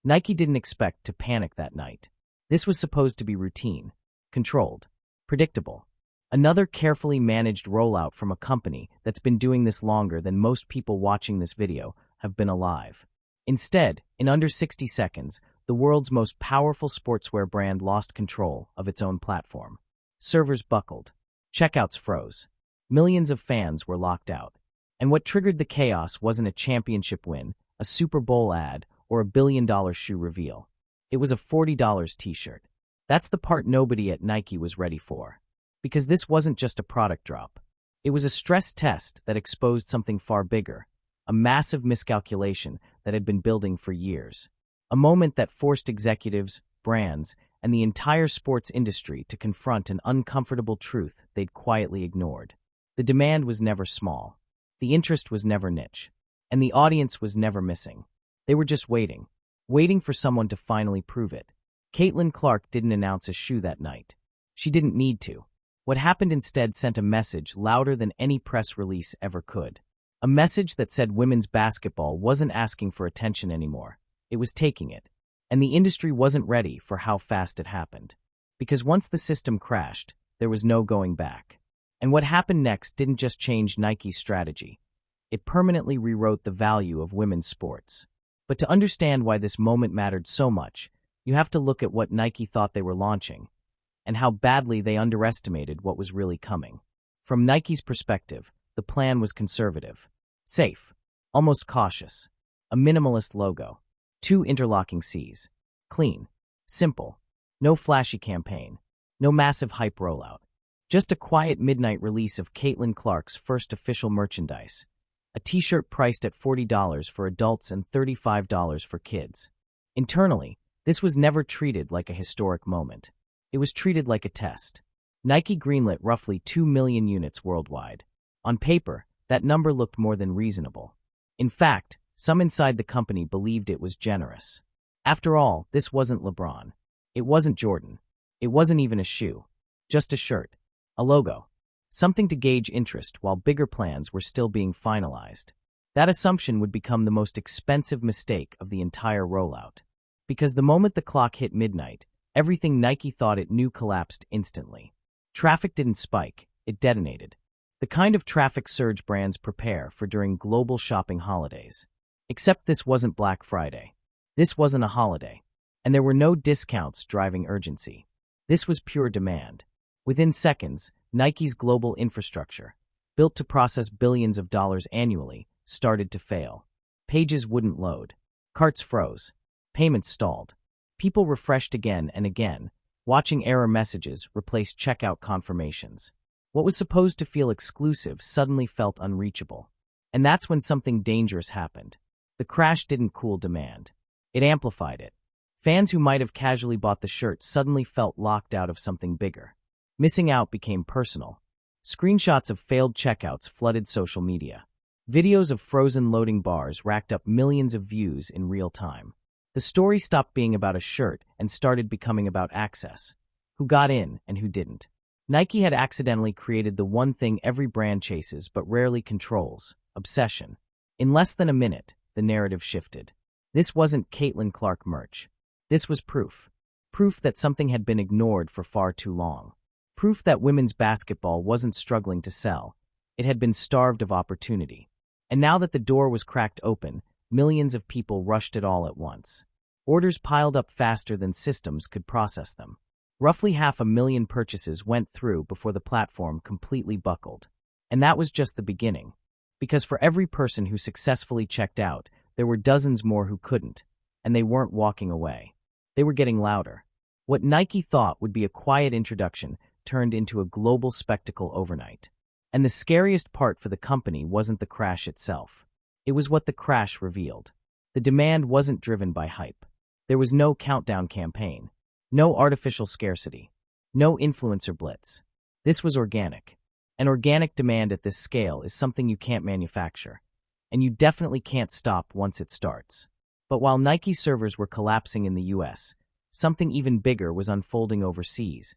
Nike didn't expect to panic that night. This was supposed to be routine, controlled, predictable. Another carefully managed rollout from a company that's been doing this longer than most people watching this video have been alive. Instead, in under 60 seconds, the world's most powerful sportswear brand lost control of its own platform. Servers buckled. Checkouts froze. Millions of fans were locked out. And what triggered the chaos wasn't a championship win, a Super Bowl ad, or a billion-dollar shoe reveal. It was a $40 t-shirt. That's the part nobody at Nike was ready for. Because this wasn't just a product drop. It was a stress test that exposed something far bigger, a massive miscalculation that had been building for years. A moment that forced executives, brands, and the entire sports industry to confront an uncomfortable truth they'd quietly ignored. The demand was never small. The interest was never niche. And the audience was never missing. They were just waiting for someone to finally prove it. Caitlin Clark didn't announce a shoe that night. She didn't need to. What happened instead sent a message louder than any press release ever could. A message that said women's basketball wasn't asking for attention anymore. It was taking it. And the industry wasn't ready for how fast it happened. Because once the system crashed, there was no going back. And what happened next didn't just change Nike's strategy. It permanently rewrote the value of women's sports. But to understand why this moment mattered so much, you have to look at what Nike thought they were launching, and how badly they underestimated what was really coming. From Nike's perspective, the plan was conservative, safe, almost cautious, a minimalist logo, 2 interlocking Cs, clean, simple, no flashy campaign, no massive hype rollout, just a quiet midnight release of Caitlin Clark's first official merchandise, a t-shirt priced at $40 for adults and $35 for kids. Internally, this was never treated like a historic moment. It was treated like a test. Nike greenlit roughly 2 million units worldwide. On paper, that number looked more than reasonable. In fact, some inside the company believed it was generous. After all, this wasn't LeBron. It wasn't Jordan. It wasn't even a shoe. Just a shirt. A logo. Something to gauge interest while bigger plans were still being finalized. That assumption would become the most expensive mistake of the entire rollout. Because the moment the clock hit midnight, everything Nike thought it knew collapsed instantly. Traffic didn't spike, it detonated. The kind of traffic surge brands prepare for during global shopping holidays. Except this wasn't Black Friday. This wasn't a holiday. And there were no discounts driving urgency. This was pure demand. Within seconds, Nike's global infrastructure, built to process billions of dollars annually, started to fail. Pages wouldn't load. Carts froze. Payments stalled. People refreshed again and again, watching error messages replace checkout confirmations. What was supposed to feel exclusive suddenly felt unreachable. And that's when something dangerous happened. The crash didn't cool demand. It amplified it. Fans who might have casually bought the shirt suddenly felt locked out of something bigger. Missing out became personal. Screenshots of failed checkouts flooded social media. Videos of frozen loading bars racked up millions of views in real time. The story stopped being about a shirt and started becoming about access. Who got in and who didn't. Nike had accidentally created the one thing every brand chases but rarely controls: obsession. In less than a minute, the narrative shifted. This wasn't Caitlin Clark merch. This was proof. Proof that something had been ignored for far too long. Proof that women's basketball wasn't struggling to sell. It had been starved of opportunity. And now that the door was cracked open, millions of people rushed it all at once. Orders piled up faster than systems could process them. Roughly 500,000 purchases went through before the platform completely buckled. And that was just the beginning. Because for every person who successfully checked out, there were dozens more who couldn't. And they weren't walking away. They were getting louder. What Nike thought would be a quiet introduction turned into a global spectacle overnight. And the scariest part for the company wasn't the crash itself. It was what the crash revealed. The demand wasn't driven by hype. There was no countdown campaign. No artificial scarcity. No influencer blitz. This was organic. And organic demand at this scale is something you can't manufacture. And you definitely can't stop once it starts. But while Nike servers were collapsing in the US, something even bigger was unfolding overseas.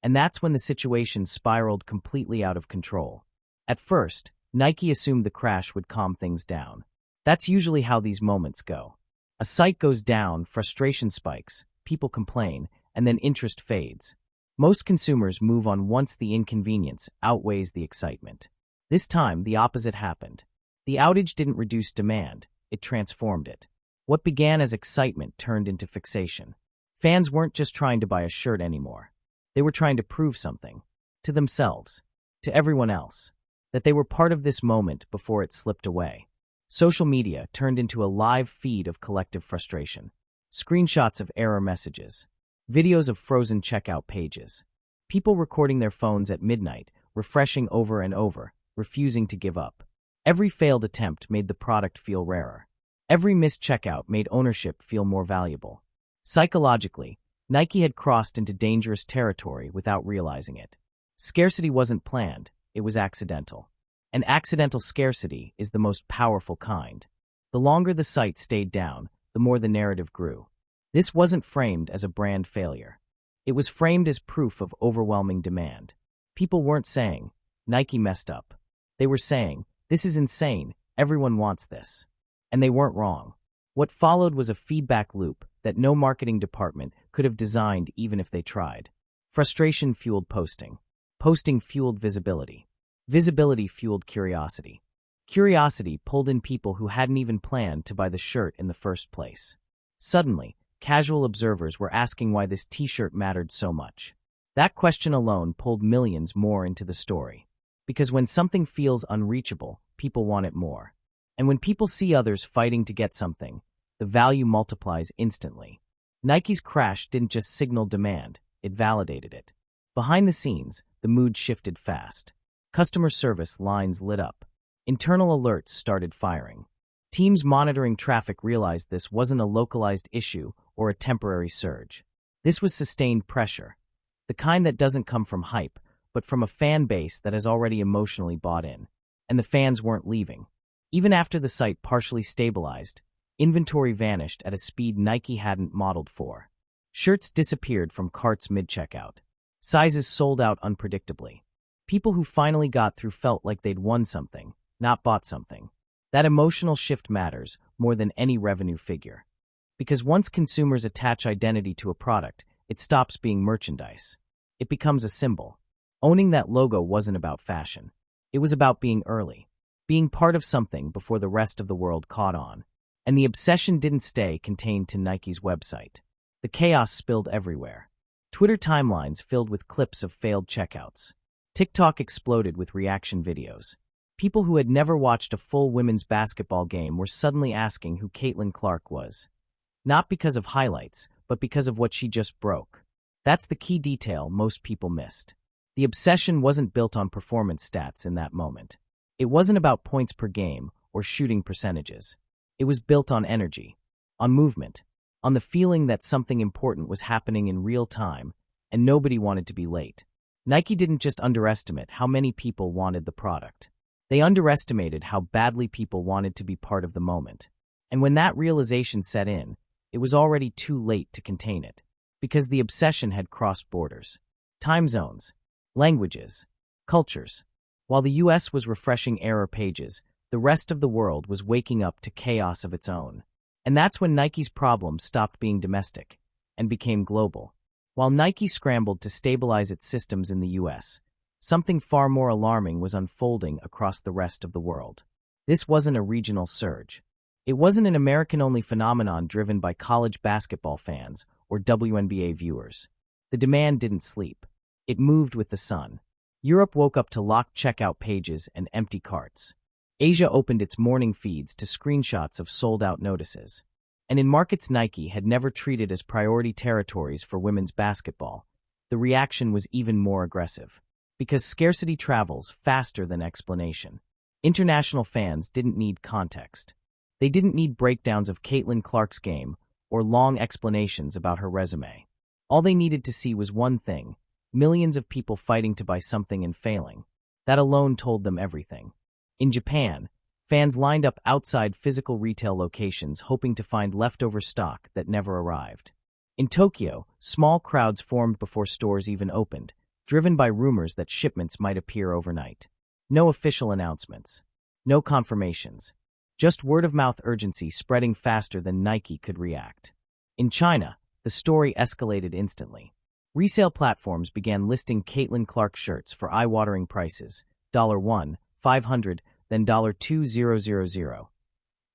And that's when the situation spiraled completely out of control. At first, Nike assumed the crash would calm things down. That's usually how these moments go. A site goes down, frustration spikes, people complain, and then interest fades. Most consumers move on once the inconvenience outweighs the excitement. This time, the opposite happened. The outage didn't reduce demand, it transformed it. What began as excitement turned into fixation. Fans weren't just trying to buy a shirt anymore. They were trying to prove something. To themselves. To everyone else. That they were part of this moment before it slipped away. Social media turned into a live feed of collective frustration. Screenshots of error messages. Videos of frozen checkout pages. People recording their phones at midnight, refreshing over and over, refusing to give up. Every failed attempt made the product feel rarer. Every missed checkout made ownership feel more valuable. Psychologically, Nike had crossed into dangerous territory without realizing it. Scarcity wasn't planned, it was accidental. And accidental scarcity is the most powerful kind. The longer the site stayed down, the more the narrative grew. This wasn't framed as a brand failure. It was framed as proof of overwhelming demand. People weren't saying, Nike messed up. They were saying, this is insane, everyone wants this. And they weren't wrong. What followed was a feedback loop that no marketing department could have designed even if they tried. Frustration fueled posting. Posting fueled visibility. Visibility fueled curiosity. Curiosity pulled in people who hadn't even planned to buy the shirt in the first place. Suddenly, casual observers were asking why this t-shirt mattered so much. That question alone pulled millions more into the story. Because when something feels unreachable, people want it more. And when people see others fighting to get something, the value multiplies instantly. Nike's crash didn't just signal demand, it validated it. Behind the scenes, the mood shifted fast. Customer service lines lit up. Internal alerts started firing. Teams monitoring traffic realized this wasn't a localized issue or a temporary surge. This was sustained pressure. The kind that doesn't come from hype, but from a fan base that has already emotionally bought in. And the fans weren't leaving. Even after the site partially stabilized, inventory vanished at a speed Nike hadn't modeled for. Shirts disappeared from carts mid-checkout. Sizes sold out unpredictably. People who finally got through felt like they'd won something, not bought something. That emotional shift matters more than any revenue figure. Because once consumers attach identity to a product, it stops being merchandise. It becomes a symbol. Owning that logo wasn't about fashion. It was about being early. Being part of something before the rest of the world caught on. And the obsession didn't stay contained to Nike's website. The chaos spilled everywhere. Twitter timelines filled with clips of failed checkouts. TikTok exploded with reaction videos. People who had never watched a full women's basketball game were suddenly asking who Caitlin Clark was. Not because of highlights, but because of what she just broke. That's the key detail most people missed. The obsession wasn't built on performance stats in that moment. It wasn't about points per game or shooting percentages. It was built on energy, on movement, on the feeling that something important was happening in real time, and nobody wanted to be late. Nike didn't just underestimate how many people wanted the product. They underestimated how badly people wanted to be part of the moment. And when that realization set in, it was already too late to contain it. Because the obsession had crossed borders. Time zones, languages, cultures. While the US was refreshing error pages, the rest of the world was waking up to chaos of its own. And that's when Nike's problem stopped being domestic and became global. While Nike scrambled to stabilize its systems in the US, something far more alarming was unfolding across the rest of the world. This wasn't a regional surge. It wasn't an American-only phenomenon driven by college basketball fans or WNBA viewers. The demand didn't sleep. It moved with the sun. Europe woke up to locked checkout pages and empty carts. Asia opened its morning feeds to screenshots of sold-out notices. And in markets Nike had never treated as priority territories for women's basketball, the reaction was even more aggressive. Because scarcity travels faster than explanation. International fans didn't need context. They didn't need breakdowns of Caitlin Clark's game or long explanations about her resume. All they needed to see was one thing: millions of people fighting to buy something and failing. That alone told them everything. In Japan, fans lined up outside physical retail locations hoping to find leftover stock that never arrived. In Tokyo, small crowds formed before stores even opened, driven by rumors that shipments might appear overnight. No official announcements. No confirmations. Just word-of-mouth urgency spreading faster than Nike could react. In China, the story escalated instantly. Resale platforms began listing Caitlin Clark shirts for eye-watering prices, $1, $500, then $2,000,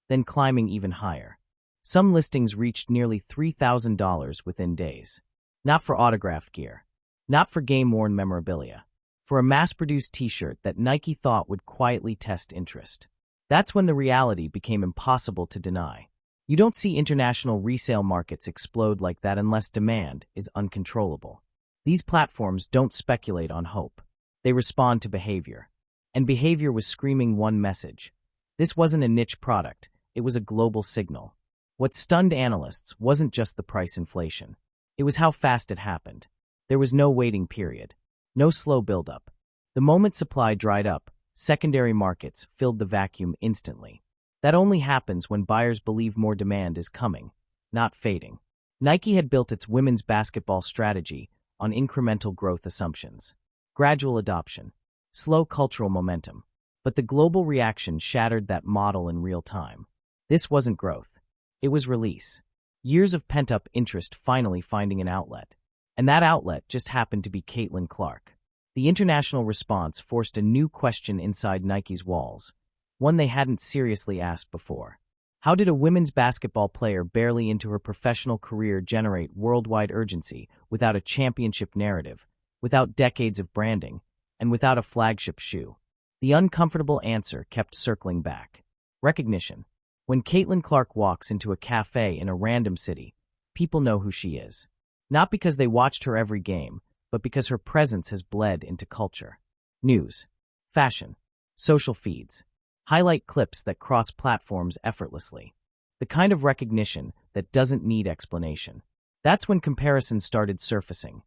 then climbing even higher. Some listings reached nearly $3,000 within days. Not for autographed gear. Not for game-worn memorabilia. For a mass-produced t-shirt that Nike thought would quietly test interest. That's when the reality became impossible to deny. You don't see international resale markets explode like that unless demand is uncontrollable. These platforms don't speculate on hope. They respond to behavior. And behavior was screaming one message. This wasn't a niche product, it was a global signal. What stunned analysts wasn't just the price inflation. It was how fast it happened. There was no waiting period. No slow buildup. The moment supply dried up, secondary markets filled the vacuum instantly. That only happens when buyers believe more demand is coming, not fading. Nike had built its women's basketball strategy on incremental growth assumptions. Gradual adoption. Slow cultural momentum. But the global reaction shattered that model in real time. This wasn't growth. It was release. Years of pent-up interest finally finding an outlet. And that outlet just happened to be Caitlin Clark. The international response forced a new question inside Nike's walls, one they hadn't seriously asked before. How did a women's basketball player barely into her professional career generate worldwide urgency without a championship narrative, without decades of branding, and without a flagship shoe? The uncomfortable answer kept circling back. Recognition. When Caitlin Clark walks into a cafe in a random city, people know who she is. Not because they watched her every game, but because her presence has bled into culture. News, fashion, social feeds, highlight clips that cross platforms effortlessly. The kind of recognition that doesn't need explanation. That's when comparisons started surfacing.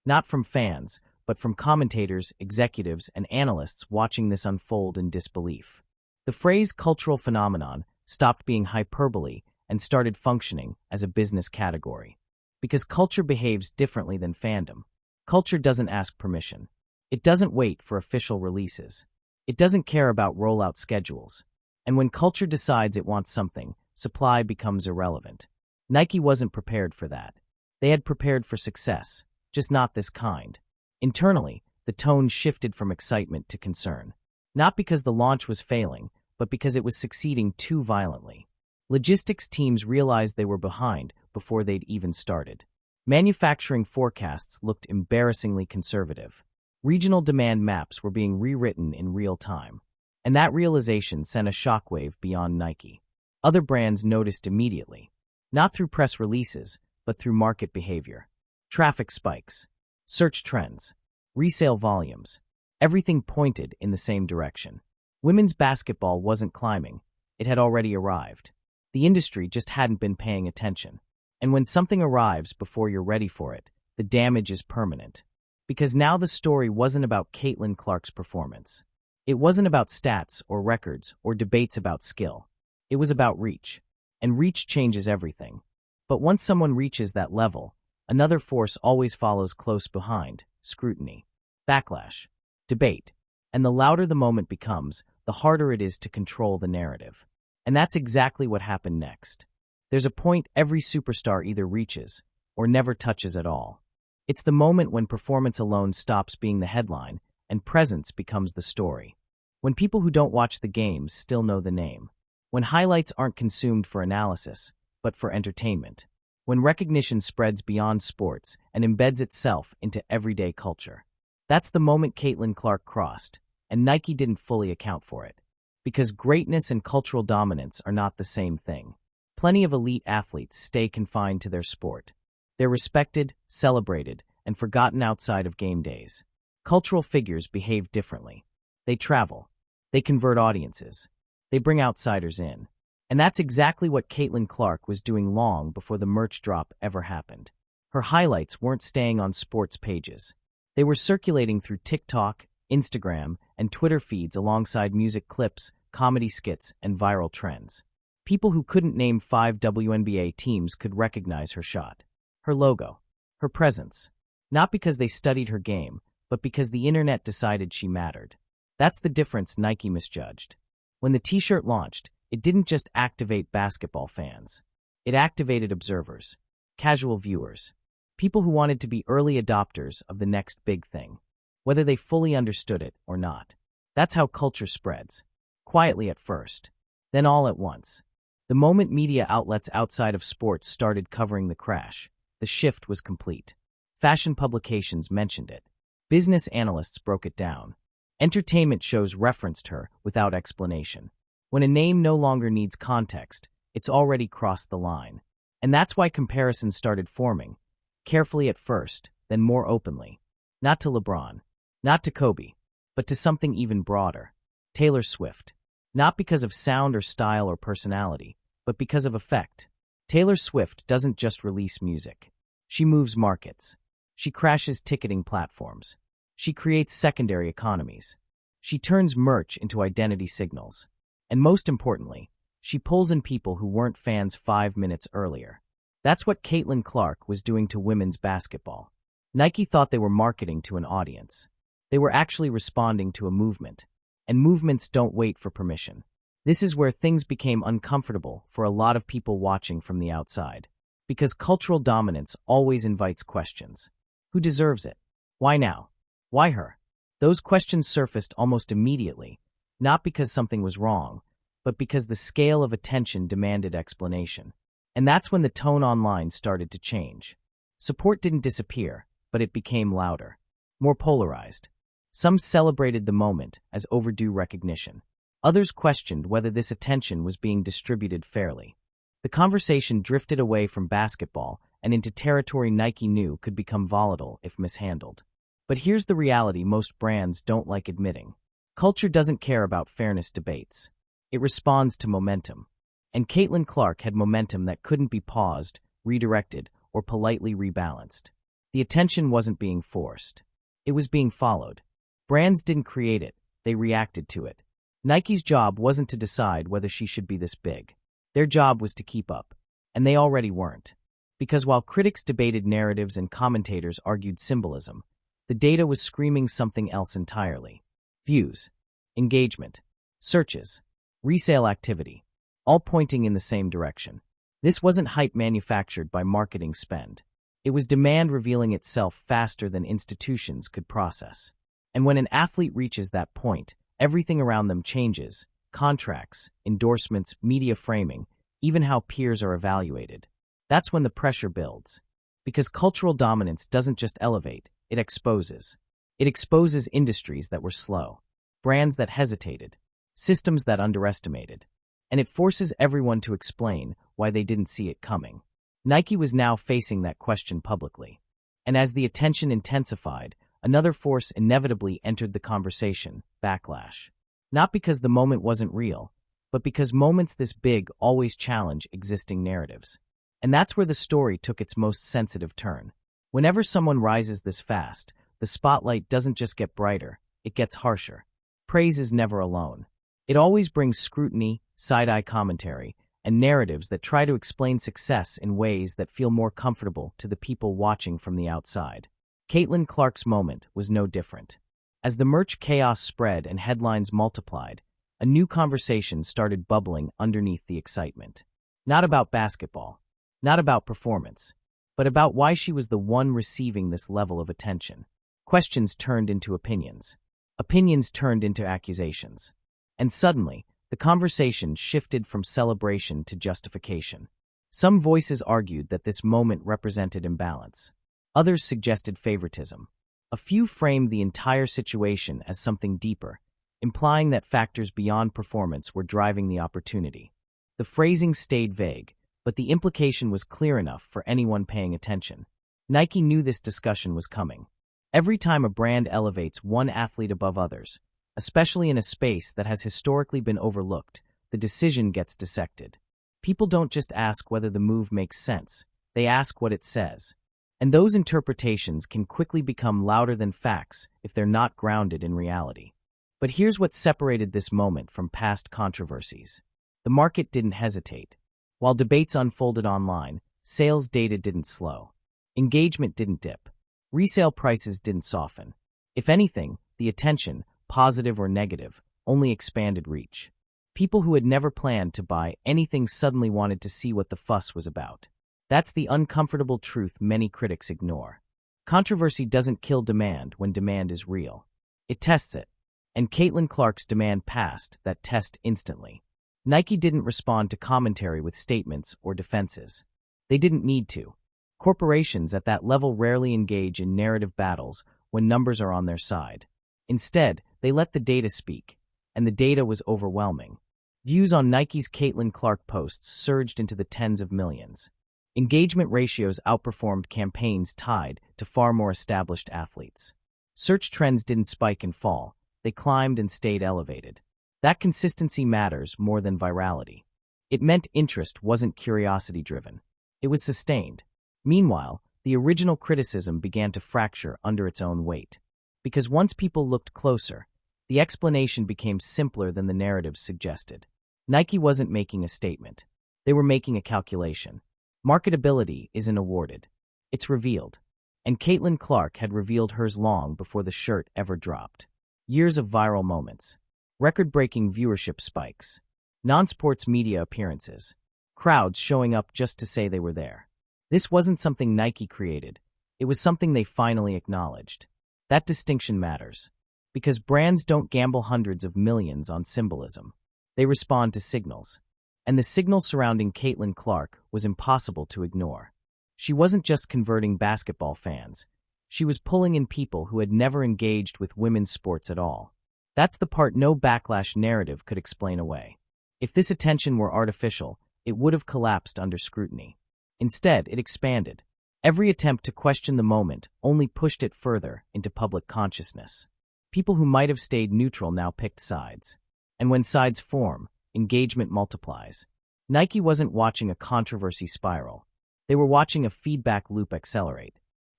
Not from fans, but from commentators, executives, and analysts watching this unfold in disbelief. The phrase cultural phenomenon stopped being hyperbole and started functioning as a business category. Because culture behaves differently than fandom. Culture doesn't ask permission. It doesn't wait for official releases. It doesn't care about rollout schedules. And when culture decides it wants something, supply becomes irrelevant. Nike wasn't prepared for that. They had prepared for success, just not this kind. Internally, the tone shifted from excitement to concern. Not because the launch was failing, but because it was succeeding too violently. Logistics teams realized they were behind before they'd even started. Manufacturing forecasts looked embarrassingly conservative. Regional demand maps were being rewritten in real time. And that realization sent a shockwave beyond Nike. Other brands noticed immediately. Not through press releases, but through market behavior. Traffic spikes. Search trends. Resale volumes. Everything pointed in the same direction. Women's basketball wasn't climbing. It had already arrived. The industry just hadn't been paying attention. And when something arrives before you're ready for it, the damage is permanent. Because now the story wasn't about Caitlin Clark's performance. It wasn't about stats or records or debates about skill. It was about reach. And reach changes everything. But once someone reaches that level, another force always follows close behind: scrutiny, backlash, debate. And the louder the moment becomes, the harder it is to control the narrative. And that's exactly what happened next. There's a point every superstar either reaches or never touches at all. It's the moment when performance alone stops being the headline and presence becomes the story. When people who don't watch the games still know the name. When highlights aren't consumed for analysis, but for entertainment. When recognition spreads beyond sports and embeds itself into everyday culture. That's the moment Caitlin Clark crossed, and Nike didn't fully account for it. Because greatness and cultural dominance are not the same thing. Plenty of elite athletes stay confined to their sport. They're respected, celebrated, and forgotten outside of game days. Cultural figures behave differently. They travel. They convert audiences. They bring outsiders in. And that's exactly what Caitlin Clark was doing long before the merch drop ever happened. Her highlights weren't staying on sports pages. They were circulating through TikTok, Instagram, and Twitter feeds alongside music clips, comedy skits, and viral trends. People who couldn't name 5 WNBA teams could recognize her shot. Her logo. Her presence. Not because they studied her game, but because the internet decided she mattered. That's the difference Nike misjudged. When the t-shirt launched, It didn't just activate basketball fans. It activated observers, casual viewers, people who wanted to be early adopters of the next big thing, whether they fully understood it or not. That's how culture spreads, quietly at first, then all at once. The moment media outlets outside of sports started covering the crash, the shift was complete. Fashion publications mentioned it. Business analysts broke it down. Entertainment shows referenced her without explanation. When a name no longer needs context, it's already crossed the line. And that's why comparisons started forming, carefully at first, then more openly. Not to LeBron, not to Kobe, but to something even broader. Taylor Swift. Not because of sound or style or personality, but because of effect. Taylor Swift doesn't just release music. She moves markets. She crashes ticketing platforms. She creates secondary economies. She turns merch into identity signals. And most importantly, she pulls in people who weren't fans 5 minutes earlier. That's what Caitlin Clark was doing to women's basketball. Nike thought they were marketing to an audience. They were actually responding to a movement. And movements don't wait for permission. This is where things became uncomfortable for a lot of people watching from the outside. Because cultural dominance always invites questions. Who deserves it? Why now? Why her? Those questions surfaced almost immediately, not because something was wrong, but because the scale of attention demanded explanation. And that's when the tone online started to change. Support didn't disappear, but it became louder, more polarized. Some celebrated the moment as overdue recognition. Others questioned whether this attention was being distributed fairly. The conversation drifted away from basketball and into territory Nike knew could become volatile if mishandled. But here's the reality most brands don't like admitting. Culture doesn't care about fairness debates. It responds to momentum. And Caitlin Clark had momentum that couldn't be paused, redirected, or politely rebalanced. The attention wasn't being forced. It was being followed. Brands didn't create it, they reacted to it. Nike's job wasn't to decide whether she should be this big. Their job was to keep up. And they already weren't. Because while critics debated narratives and commentators argued symbolism, the data was screaming something else entirely. Views, engagement, searches, resale activity, all pointing in the same direction. This wasn't hype manufactured by marketing spend. It was demand revealing itself faster than institutions could process. And when an athlete reaches that point, everything around them changes. Contracts, endorsements, media framing, even how peers are evaluated. That's when the pressure builds. Because cultural dominance doesn't just elevate, it exposes. It exposes industries that were slow, brands that hesitated, systems that underestimated. And it forces everyone to explain why they didn't see it coming. Nike was now facing that question publicly. And as the attention intensified, another force inevitably entered the conversation, backlash. Not because the moment wasn't real, but because moments this big always challenge existing narratives. And that's where the story took its most sensitive turn. Whenever someone rises this fast, the spotlight doesn't just get brighter, it gets harsher. Praise is never alone. It always brings scrutiny, side-eye commentary, and narratives that try to explain success in ways that feel more comfortable to the people watching from the outside. Caitlin Clark's moment was no different. As the merch chaos spread and headlines multiplied, a new conversation started bubbling underneath the excitement. Not about basketball, not about performance, but about why she was the one receiving this level of attention. Questions turned into opinions. Opinions turned into accusations. And suddenly, the conversation shifted from celebration to justification. Some voices argued that this moment represented imbalance. Others suggested favoritism. A few framed the entire situation as something deeper, implying that factors beyond performance were driving the opportunity. The phrasing stayed vague, but the implication was clear enough for anyone paying attention. Nike knew this discussion was coming. Every time a brand elevates one athlete above others, especially in a space that has historically been overlooked, the decision gets dissected. People don't just ask whether the move makes sense, they ask what it says. And those interpretations can quickly become louder than facts if they're not grounded in reality. But here's what separated this moment from past controversies. The market didn't hesitate. While debates unfolded online, sales data didn't slow. Engagement didn't dip. Resale prices didn't soften. If anything, the attention, positive or negative, only expanded reach. People who had never planned to buy anything suddenly wanted to see what the fuss was about. That's the uncomfortable truth many critics ignore. Controversy doesn't kill demand when demand is real. It tests it. And Caitlin Clark's demand passed that test instantly. Nike didn't respond to commentary with statements or defenses. They didn't need to. Corporations at that level rarely engage in narrative battles when numbers are on their side. Instead, they let the data speak, and the data was overwhelming. Views on Nike's Caitlin Clark posts surged into the tens of millions. Engagement ratios outperformed campaigns tied to far more established athletes. Search trends didn't spike and fall. They climbed and stayed elevated. That consistency matters more than virality. It meant interest wasn't curiosity-driven. It was sustained. Meanwhile, the original criticism began to fracture under its own weight. Because once people looked closer, the explanation became simpler than the narrative suggested. Nike wasn't making a statement. They were making a calculation. Marketability isn't awarded. It's revealed. And Caitlin Clark had revealed hers long before the shirt ever dropped. Years of viral moments. Record-breaking viewership spikes. Non-sports media appearances. Crowds showing up just to say they were there. This wasn't something Nike created. It was something they finally acknowledged. That distinction matters. Because brands don't gamble hundreds of millions on symbolism. They respond to signals. And the signal surrounding Caitlin Clark was impossible to ignore. She wasn't just converting basketball fans. She was pulling in people who had never engaged with women's sports at all. That's the part no Backlash narrative could explain away. If this attention were artificial, it would have collapsed under scrutiny. Instead, it expanded. Every attempt to question the moment only pushed it further into public consciousness. People who might have stayed neutral now picked sides. And when sides form, engagement multiplies. Nike wasn't watching a controversy spiral. They were watching a feedback loop accelerate.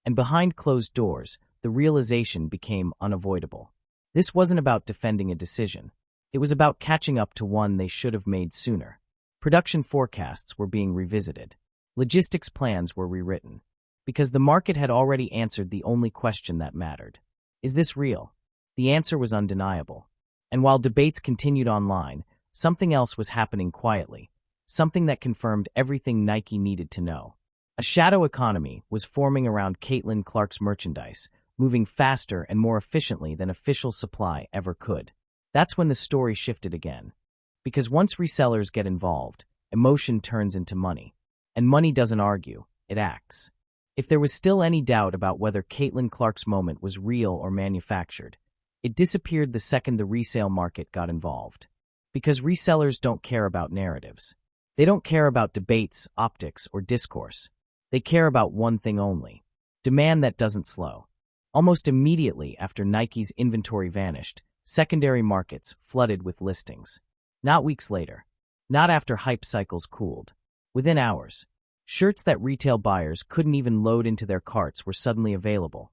And behind closed doors, the realization became unavoidable. This wasn't about defending a decision. It was about catching up to one they should have made sooner. Production forecasts were being revisited. Logistics plans were rewritten. Because the market had already answered the only question that mattered. Is this real? The answer was undeniable. And while debates continued online, something else was happening quietly. Something that confirmed everything Nike needed to know. A shadow economy was forming around Caitlin Clark's merchandise, moving faster and more efficiently than official supply ever could. That's when the story shifted again. Because once resellers get involved, emotion turns into money. And money doesn't argue, it acts. If there was still any doubt about whether Caitlin Clark's moment was real or manufactured, it disappeared the second the resale market got involved. Because resellers don't care about narratives. They don't care about debates, optics, or discourse. They care about one thing only: demand that doesn't slow. Almost immediately after Nike's inventory vanished, secondary markets flooded with listings. Not weeks later. Not after hype cycles cooled. Within hours. Shirts that retail buyers couldn't even load into their carts were suddenly available.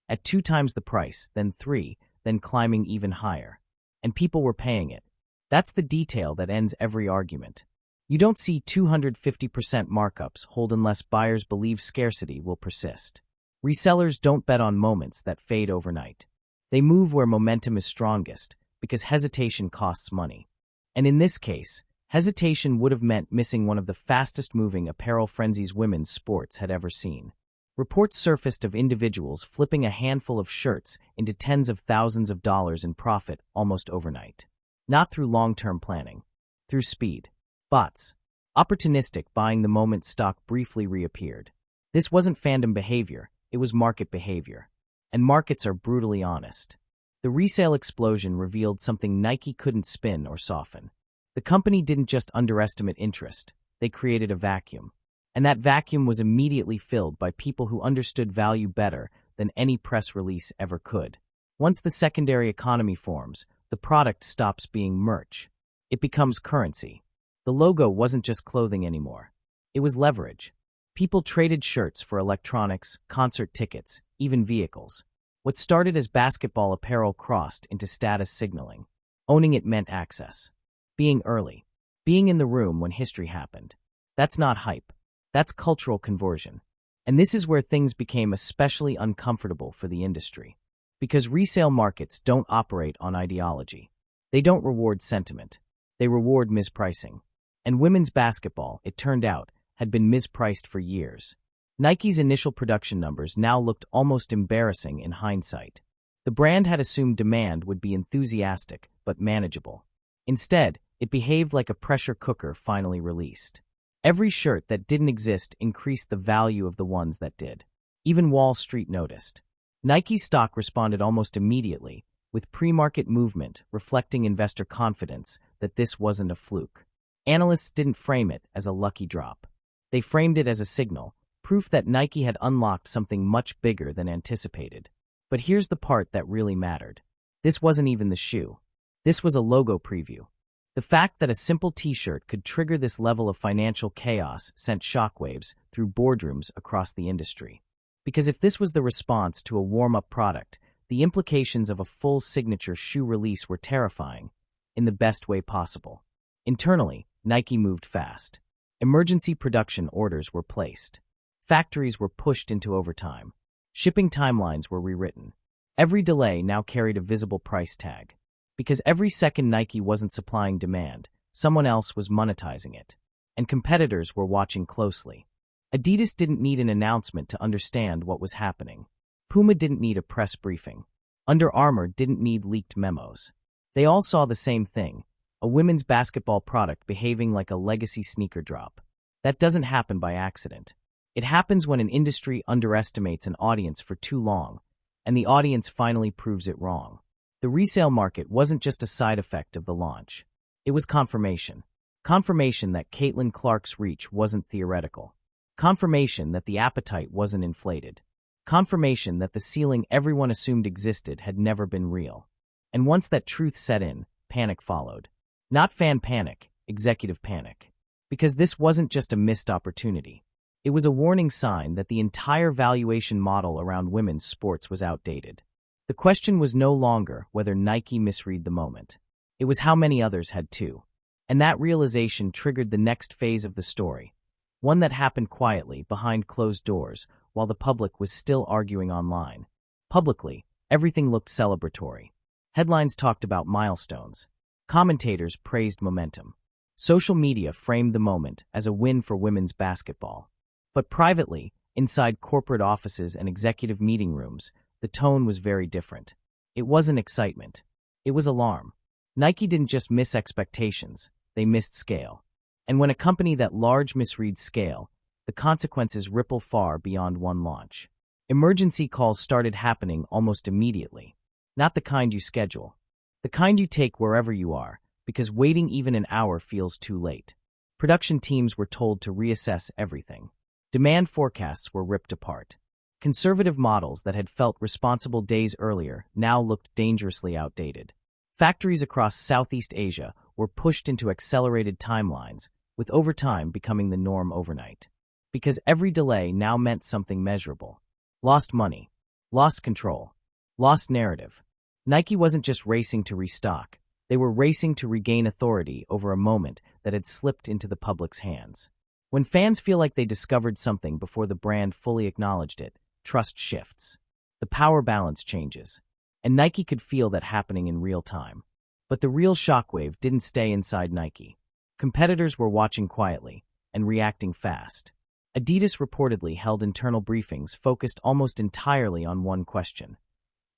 At 2 times the price, then 3, then climbing even higher. And people were paying it. That's the detail that ends every argument. You don't see 250% markups hold unless buyers believe scarcity will persist. Resellers don't bet on moments that fade overnight. They move where momentum is strongest, because hesitation costs money. And in this case, hesitation would have meant missing one of the fastest-moving apparel frenzies women's sports had ever seen. Reports surfaced of individuals flipping a handful of shirts into tens of thousands of dollars in profit almost overnight. Not through long-term planning. Through speed. Bots. Opportunistic buying the moment stock briefly reappeared. This wasn't fandom behavior, it was market behavior. And markets are brutally honest. The resale explosion revealed something Nike couldn't spin or soften. The company didn't just underestimate interest, they created a vacuum. And that vacuum was immediately filled by people who understood value better than any press release ever could. Once the secondary economy forms, the product stops being merch. It becomes currency. The logo wasn't just clothing anymore. It was leverage. People traded shirts for electronics, concert tickets, even vehicles. What started as basketball apparel crossed into status signaling. Owning it meant access. Being early. Being in the room when history happened. That's not hype. That's cultural conversion. And this is where things became especially uncomfortable for the industry. Because resale markets don't operate on ideology. They don't reward sentiment. They reward mispricing. And women's basketball, it turned out, had been mispriced for years. Nike's initial production numbers now looked almost embarrassing in hindsight. The brand had assumed demand would be enthusiastic but manageable. Instead, it behaved like a pressure cooker finally released. Every shirt that didn't exist increased the value of the ones that did. Even Wall Street noticed. Nike's stock responded almost immediately, with pre-market movement reflecting investor confidence that this wasn't a fluke. Analysts didn't frame it as a lucky drop. They framed it as a signal, proof that Nike had unlocked something much bigger than anticipated. But here's the part that really mattered. This wasn't even the shoe. This was a logo preview. The fact that a simple t-shirt could trigger this level of financial chaos sent shockwaves through boardrooms across the industry. Because if this was the response to a warm-up product, the implications of a full signature shoe release were terrifying, in the best way possible. Internally, Nike moved fast. Emergency production orders were placed. Factories were pushed into overtime. Shipping timelines were rewritten. Every delay now carried a visible price tag. Because every second Nike wasn't supplying demand, someone else was monetizing it. And competitors were watching closely. Adidas didn't need an announcement to understand what was happening. Puma didn't need a press briefing. Under Armour didn't need leaked memos. They all saw the same thing, a women's basketball product behaving like a legacy sneaker drop. That doesn't happen by accident. It happens when an industry underestimates an audience for too long, and the audience finally proves it wrong. The resale market wasn't just a side effect of the launch. It was confirmation. Confirmation that Caitlin Clark's reach wasn't theoretical. Confirmation that the appetite wasn't inflated. Confirmation that the ceiling everyone assumed existed had never been real. And once that truth set in, panic followed. Not fan panic, executive panic. Because this wasn't just a missed opportunity. It was a warning sign that the entire valuation model around women's sports was outdated. The question was no longer whether Nike misread the moment. It was how many others had too. And that realization triggered the next phase of the story. One that happened quietly, behind closed doors, while the public was still arguing online. Publicly, everything looked celebratory. Headlines talked about milestones. Commentators praised momentum. Social media framed the moment as a win for women's basketball. But privately, inside corporate offices and executive meeting rooms, the tone was very different. It wasn't excitement. It was alarm. Nike didn't just miss expectations, they missed scale. And when a company that large misreads scale, the consequences ripple far beyond one launch. Emergency calls started happening almost immediately. Not the kind you schedule. The kind you take wherever you are, because waiting even an hour feels too late. Production teams were told to reassess everything. Demand forecasts were ripped apart. Conservative models that had felt responsible days earlier now looked dangerously outdated. Factories across Southeast Asia were pushed into accelerated timelines, with overtime becoming the norm overnight. Because every delay now meant something measurable. Lost money. Lost control. Lost narrative. Nike wasn't just racing to restock. They were racing to regain authority over a moment that had slipped into the public's hands. When fans feel like they discovered something before the brand fully acknowledged it, trust shifts. The power balance changes. And Nike could feel that happening in real time. But the real shockwave didn't stay inside Nike. Competitors were watching quietly and reacting fast. Adidas reportedly held internal briefings focused almost entirely on one question.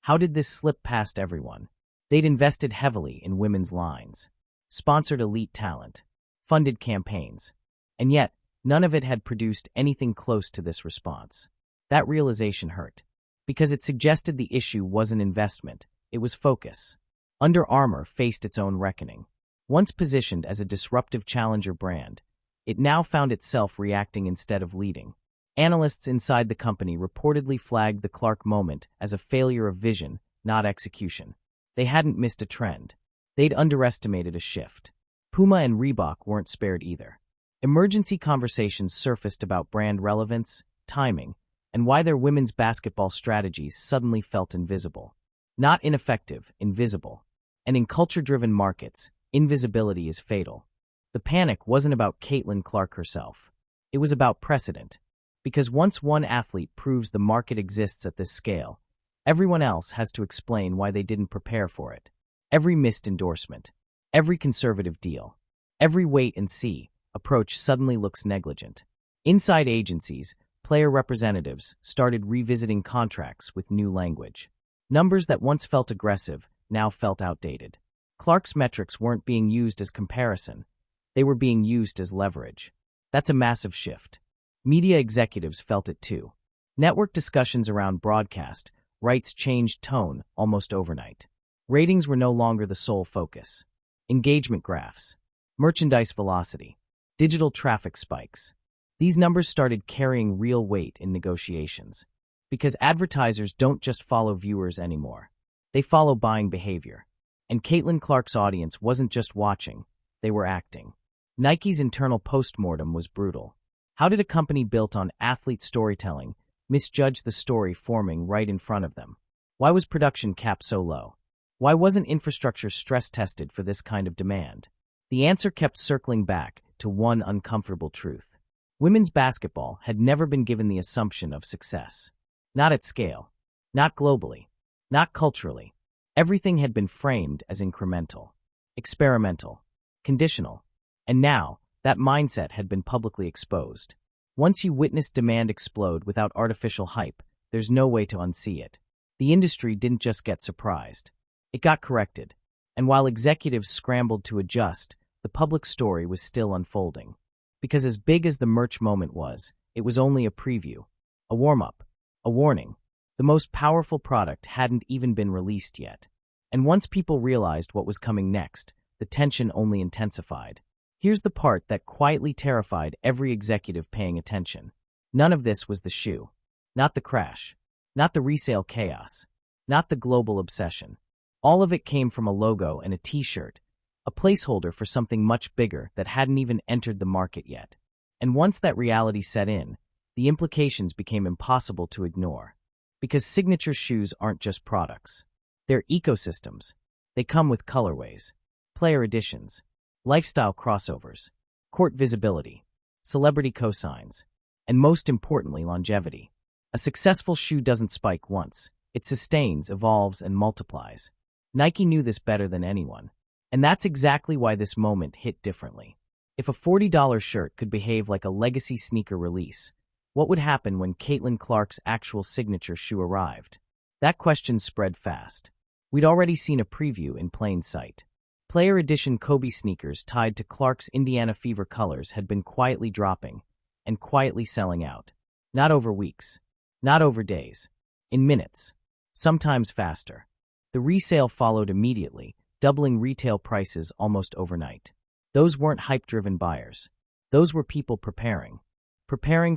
How did this slip past everyone? They'd invested heavily in women's lines, sponsored elite talent, funded campaigns, and yet none of it had produced anything close to this response. That realization hurt, because it suggested the issue wasn't investment, it was focus. Under Armour faced its own reckoning. Once positioned as a disruptive challenger brand, it now found itself reacting instead of leading. Analysts inside the company reportedly flagged the Clark moment as a failure of vision, not execution. They hadn't missed a trend. They'd underestimated a shift. Puma and Reebok weren't spared either. Emergency conversations surfaced about brand relevance, timing, and why their women's basketball strategies suddenly felt invisible. Not ineffective, invisible. And in culture-driven markets, invisibility is fatal. The panic wasn't about Caitlin Clark herself. It was about precedent. Because once one athlete proves the market exists at this scale, everyone else has to explain why they didn't prepare for it. Every missed endorsement, Every conservative deal, every wait-and-see approach suddenly looks negligent. Inside agencies, player representatives started revisiting contracts with new language. Numbers that once felt aggressive now felt outdated. Clark's metrics weren't being used as comparison. They were being used as leverage. That's a massive shift. Media executives felt it too. Network discussions around broadcast rights changed tone almost overnight. Ratings were no longer the sole focus. Engagement graphs, merchandise velocity, digital traffic spikes. These numbers started carrying real weight in negotiations. Because advertisers don't just follow viewers anymore. They follow buying behavior. And Caitlin Clark's audience wasn't just watching, they were acting. Nike's internal postmortem was brutal. How did a company built on athlete storytelling misjudge the story forming right in front of them? Why was production cap so low? Why wasn't infrastructure stress-tested for this kind of demand? The answer kept circling back to one uncomfortable truth. Women's basketball had never been given the assumption of success. Not at scale. Not globally. Not culturally. Everything had been framed as incremental, experimental, conditional. And now, that mindset had been publicly exposed. Once you witness demand explode without artificial hype, there's no way to unsee it. The industry didn't just get surprised. It got corrected. And while executives scrambled to adjust, the public story was still unfolding. Because as big as the merch moment was, it was only a preview, a warm-up, a warning. The most powerful product hadn't even been released yet. And once people realized what was coming next, the tension only intensified. Here's the part that quietly terrified every executive paying attention. None of this was the shoe. Not the crash. Not the resale chaos. Not the global obsession. All of it came from a logo and a t-shirt, a placeholder for something much bigger that hadn't even entered the market yet. And once that reality set in, the implications became impossible to ignore. Because signature shoes aren't just products. They're ecosystems. They come with colorways, player editions, lifestyle crossovers, court visibility, celebrity cosigns, and most importantly, longevity. A successful shoe doesn't spike once. It sustains, evolves, and multiplies. Nike knew this better than anyone. And that's exactly why this moment hit differently. If a $40 shirt could behave like a legacy sneaker release, what would happen when Caitlin Clark's actual signature shoe arrived? That question spread fast. We'd already seen a preview in plain sight. Player edition Kobe sneakers tied to Clark's Indiana Fever colors had been quietly dropping and quietly selling out. Not over weeks. Not over days. In minutes. Sometimes faster. The resale followed immediately, doubling retail prices almost overnight. Those weren't hype-driven buyers. Those were people preparing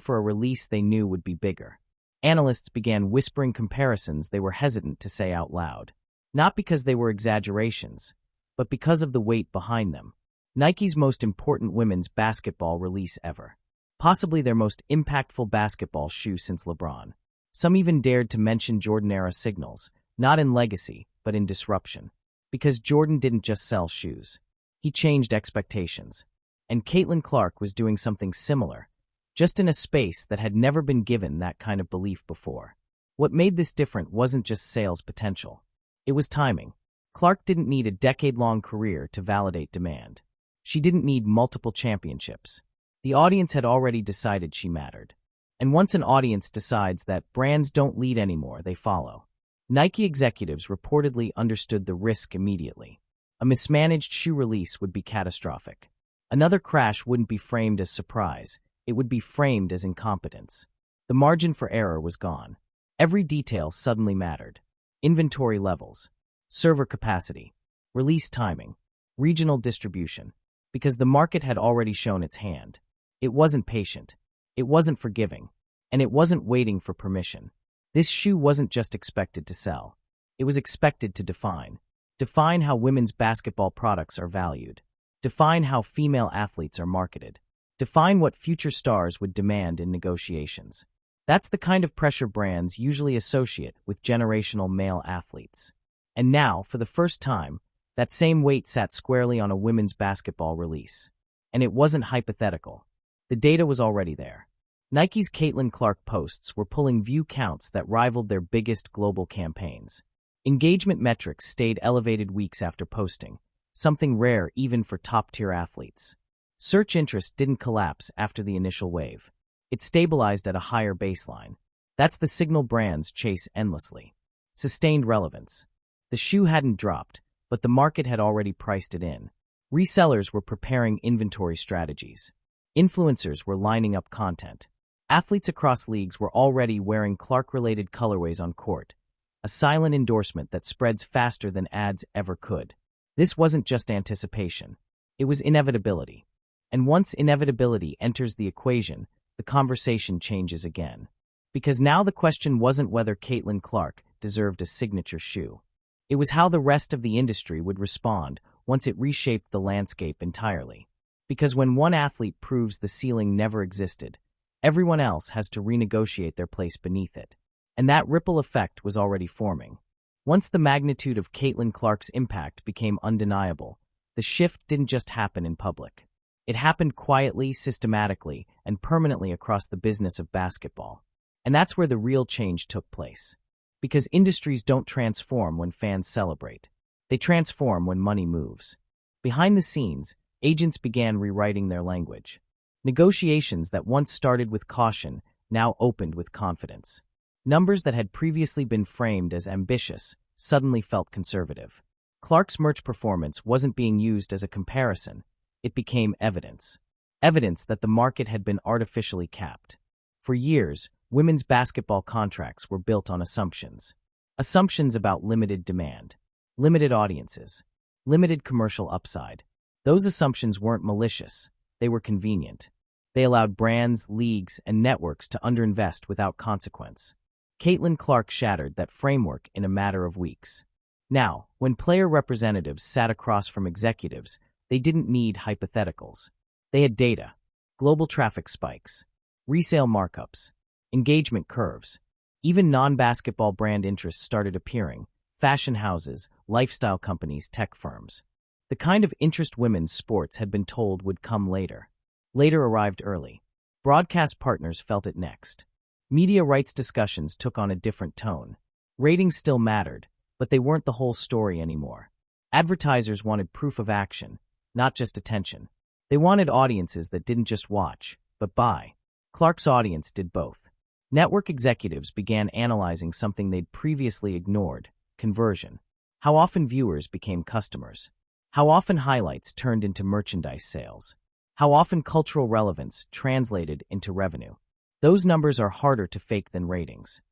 for a release they knew would be bigger. Analysts began whispering comparisons they were hesitant to say out loud. Not because they were exaggerations, but because of the weight behind them. Nike's most important women's basketball release ever. Possibly their most impactful basketball shoe since LeBron. Some even dared to mention Jordan-era signals, not in legacy, but in disruption. Because Jordan didn't just sell shoes. He changed expectations. And Caitlin Clark was doing something similar, just in a space that had never been given that kind of belief before. What made this different wasn't just sales potential. It was timing. Clark didn't need a decade-long career to validate demand. She didn't need multiple championships. The audience had already decided she mattered. And once an audience decides that brands don't lead anymore, they follow. Nike executives reportedly understood the risk immediately. A mismanaged shoe release would be catastrophic. Another crash wouldn't be framed as surprise. It would be framed as incompetence. The margin for error was gone. Every detail suddenly mattered. Inventory levels, server capacity, release timing, regional distribution. Because the market had already shown its hand. It wasn't patient. It wasn't forgiving. And it wasn't waiting for permission. This shoe wasn't just expected to sell. It was expected to define. Define how women's basketball products are valued. Define how female athletes are marketed. Define what future stars would demand in negotiations. That's the kind of pressure brands usually associate with generational male athletes. And now, for the first time, that same weight sat squarely on a women's basketball release. And it wasn't hypothetical. The data was already there. Nike's Caitlin Clark posts were pulling view counts that rivaled their biggest global campaigns. Engagement metrics stayed elevated weeks after posting, something rare even for top-tier athletes. Search interest didn't collapse after the initial wave. It stabilized at a higher baseline. That's the signal brands chase endlessly. Sustained relevance. The shoe hadn't dropped, but the market had already priced it in. Resellers were preparing inventory strategies. Influencers were lining up content. Athletes across leagues were already wearing Clark-related colorways on court, a silent endorsement that spreads faster than ads ever could. This wasn't just anticipation. It was inevitability. And once inevitability enters the equation, the conversation changes again. Because now the question wasn't whether Caitlin Clark deserved a signature shoe. It was how the rest of the industry would respond once it reshaped the landscape entirely. Because when one athlete proves the ceiling never existed, everyone else has to renegotiate their place beneath it. And that ripple effect was already forming. Once the magnitude of Caitlin Clark's impact became undeniable, the shift didn't just happen in public. It happened quietly, systematically, and permanently across the business of basketball. And that's where the real change took place. Because industries don't transform when fans celebrate. They transform when money moves. Behind the scenes, agents began rewriting their language. Negotiations that once started with caution now opened with confidence. Numbers that had previously been framed as ambitious suddenly felt conservative. Clark's merch performance wasn't being used as a comparison. It became evidence. Evidence that the market had been artificially capped. For years, women's basketball contracts were built on assumptions. Assumptions about limited demand, limited audiences, limited commercial upside. Those assumptions weren't malicious. They were convenient. They allowed brands, leagues, and networks to underinvest without consequence. Caitlin Clark shattered that framework in a matter of weeks. Now, when player representatives sat across from executives, they didn't need hypotheticals. They had data, global traffic spikes, resale markups, engagement curves. Even non-basketball brand interests started appearing: fashion houses, lifestyle companies, tech firms. The kind of interest women's sports had been told would come later. Later arrived early. Broadcast partners felt it next. Media rights discussions took on a different tone. Ratings still mattered, but they weren't the whole story anymore. Advertisers wanted proof of action, not just attention. They wanted audiences that didn't just watch, but buy. Clark's audience did both. Network executives began analyzing something they'd previously ignored: conversion. How often viewers became customers. How often highlights turned into merchandise sales. How often cultural relevance translated into revenue. Those numbers are harder to fake than ratings.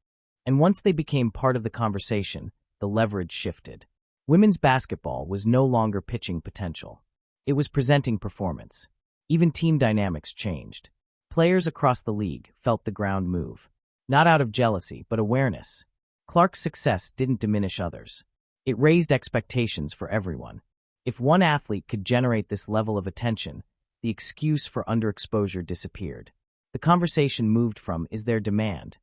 And once they became part of the conversation, the leverage shifted. Women's basketball was no longer pitching potential. It was presenting performance. Even team dynamics changed. Players across the league felt the ground move. Not out of jealousy, but awareness. Clark's success didn't diminish others. It raised expectations for everyone. If one athlete could generate this level of attention, the excuse for underexposure disappeared. The conversation moved from "is there demand?"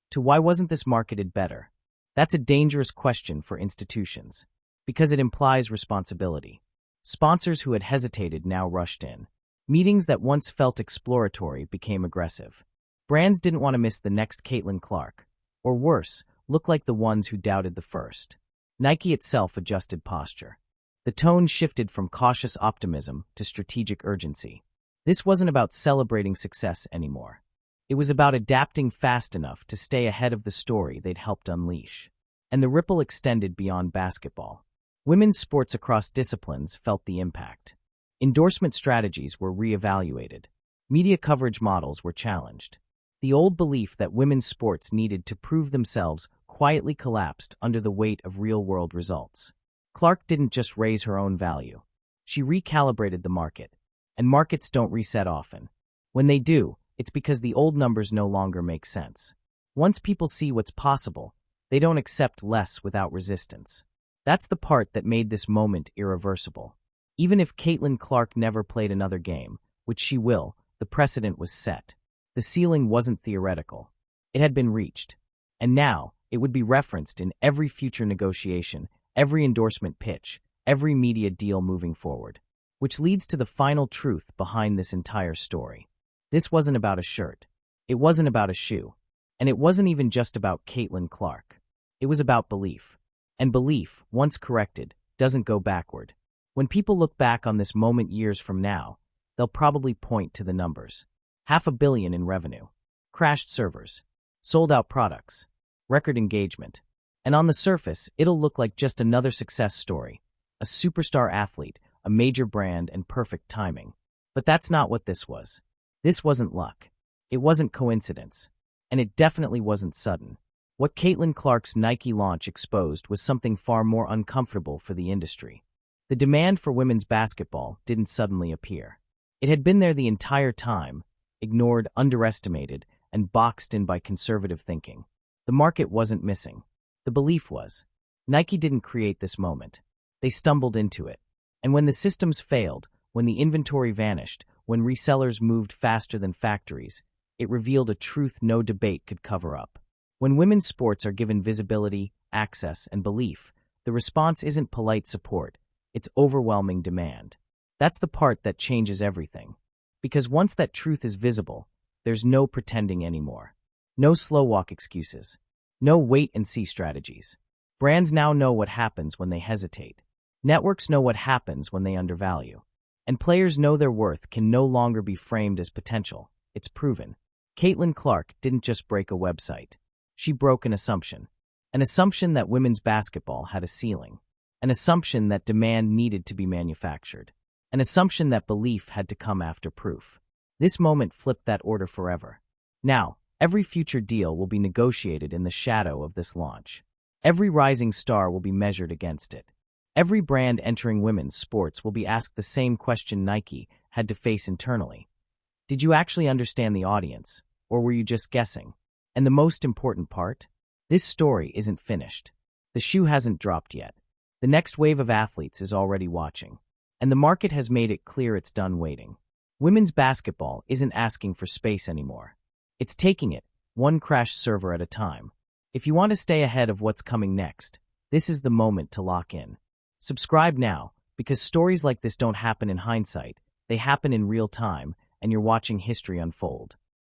to "why wasn't this marketed better?" That's a dangerous question for institutions, because it implies responsibility. Sponsors who had hesitated now rushed in. Meetings that once felt exploratory became aggressive. Brands didn't want to miss the next Caitlin Clark, or worse, look like the ones who doubted the first. Nike itself adjusted posture. The tone shifted from cautious optimism to strategic urgency. This wasn't about celebrating success anymore. It was about adapting fast enough to stay ahead of the story they'd helped unleash. And the ripple extended beyond basketball. Women's sports across disciplines felt the impact. Endorsement strategies were reevaluated. Media coverage models were challenged. The old belief that women's sports needed to prove themselves quietly collapsed under the weight of real-world results. Clark didn't just raise her own value. She recalibrated the market. And markets don't reset often. When they do, it's because the old numbers no longer make sense. Once people see what's possible, they don't accept less without resistance. That's the part that made this moment irreversible. Even if Caitlin Clark never played another game, which she will, the precedent was set. The ceiling wasn't theoretical. It had been reached. And now, it would be referenced in every future negotiation, every endorsement pitch, every media deal moving forward. Which leads to the final truth behind this entire story. This wasn't about a shirt. It wasn't about a shoe. And it wasn't even just about Caitlin Clark. It was about belief. And belief, once corrected, doesn't go backward. When people look back on this moment years from now, they'll probably point to the numbers. $500 million in revenue, crashed servers, sold-out products, record engagement. And on the surface, it'll look like just another success story, a superstar athlete, a major brand, and perfect timing. But that's not what this was. This wasn't luck. It wasn't coincidence. And it definitely wasn't sudden. What Caitlin Clark's Nike launch exposed was something far more uncomfortable for the industry. The demand for women's basketball didn't suddenly appear. It had been there the entire time, ignored, underestimated, and boxed in by conservative thinking. The market wasn't missing. The belief was. Nike didn't create this moment. They stumbled into it. And when the systems failed, when the inventory vanished, when resellers moved faster than factories, it revealed a truth no debate could cover up. When women's sports are given visibility, access, and belief, the response isn't polite support, it's overwhelming demand. That's the part that changes everything. Because once that truth is visible, there's no pretending anymore. No slow-walk excuses. No wait-and-see strategies. Brands now know what happens when they hesitate. Networks know what happens when they undervalue. And players know their worth can no longer be framed as potential. It's proven. Caitlin Clark didn't just break a website. She broke an assumption. An assumption that women's basketball had a ceiling. An assumption that demand needed to be manufactured. An assumption that belief had to come after proof. This moment flipped that order forever. Now, every future deal will be negotiated in the shadow of this launch. Every rising star will be measured against it. Every brand entering women's sports will be asked the same question Nike had to face internally. Did you actually understand the audience, or were you just guessing? And the most important part? This story isn't finished. The shoe hasn't dropped yet. The next wave of athletes is already watching. And the market has made it clear it's done waiting. Women's basketball isn't asking for space anymore. It's taking it, one crashed server at a time. If you want to stay ahead of what's coming next, this is the moment to lock in. Subscribe now, because stories like this don't happen in hindsight, they happen in real time, and you're watching history unfold.